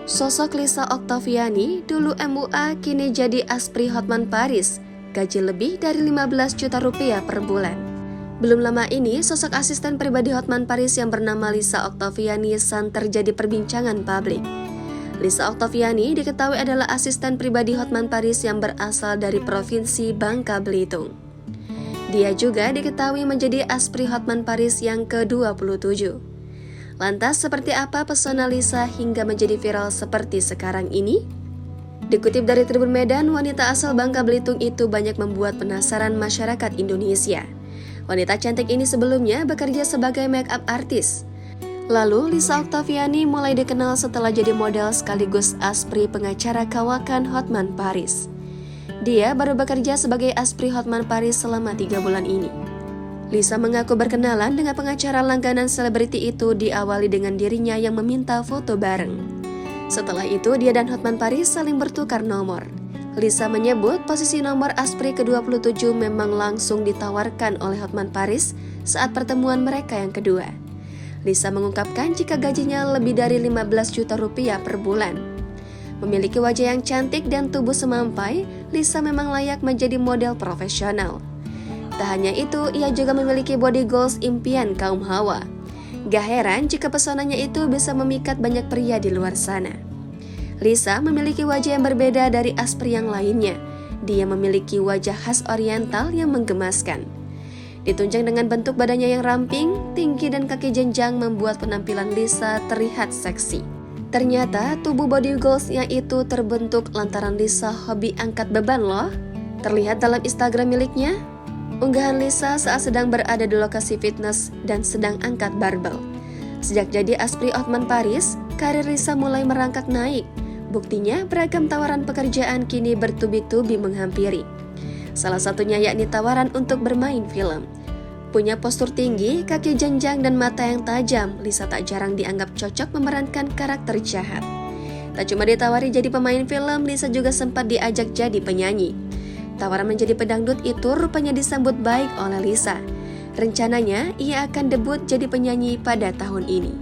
Sosok Lisa Oktaviani, dulu MUA, kini jadi Aspri Hotman Paris, gaji lebih dari 15 juta rupiah per bulan. Belum lama ini, sosok asisten pribadi Hotman Paris yang bernama Lisa Oktaviani santer jadi perbincangan publik. Lisa Oktaviani diketahui adalah asisten pribadi Hotman Paris yang berasal dari Provinsi Bangka Belitung. Dia juga diketahui menjadi Aspri Hotman Paris yang ke-27. Lantas seperti apa pesona Lisa hingga menjadi viral seperti sekarang ini? Dikutip dari Tribun Medan, wanita asal Bangka Belitung itu banyak membuat penasaran masyarakat Indonesia. Wanita cantik ini sebelumnya bekerja sebagai make-up artis. Lalu Lisa Oktaviani mulai dikenal setelah jadi model sekaligus Aspri pengacara kawakan Hotman Paris. Dia baru bekerja sebagai Aspri Hotman Paris selama 3 bulan ini. Lisa mengaku berkenalan dengan pengacara langganan selebriti itu diawali dengan dirinya yang meminta foto bareng. Setelah itu, dia dan Hotman Paris saling bertukar nomor. Lisa menyebut posisi nomor Aspri ke-27 memang langsung ditawarkan oleh Hotman Paris saat pertemuan mereka yang kedua. Lisa mengungkapkan jika gajinya lebih dari 15 juta rupiah per bulan. Memiliki wajah yang cantik dan tubuh semampai, Lisa memang layak menjadi model profesional. Tak hanya itu, ia juga memiliki body goals impian kaum hawa. Gak heran jika pesonanya itu bisa memikat banyak pria di luar sana. Lisa memiliki wajah yang berbeda dari Aspri yang lainnya. Dia memiliki wajah khas oriental yang menggemaskan. Ditunjang dengan bentuk badannya yang ramping, tinggi dan kaki jenjang membuat penampilan Lisa terlihat seksi. Ternyata tubuh body goalsnya itu terbentuk lantaran Lisa hobi angkat beban loh. Terlihat dalam Instagram miliknya. Unggahan Lisa saat sedang berada di lokasi fitness dan sedang angkat barbel. Sejak jadi Aspri Hotman Paris, karir Lisa mulai merangkak naik. Buktinya beragam tawaran pekerjaan kini bertubi-tubi menghampiri. Salah satunya yakni tawaran untuk bermain film. Punya postur tinggi, kaki jenjang dan mata yang tajam, Lisa tak jarang dianggap cocok memerankan karakter jahat. Tak cuma ditawari jadi pemain film, Lisa juga sempat diajak jadi penyanyi. Tawaran menjadi pedangdut itu rupanya disambut baik oleh Lisa. Rencananya, ia akan debut jadi penyanyi pada tahun ini.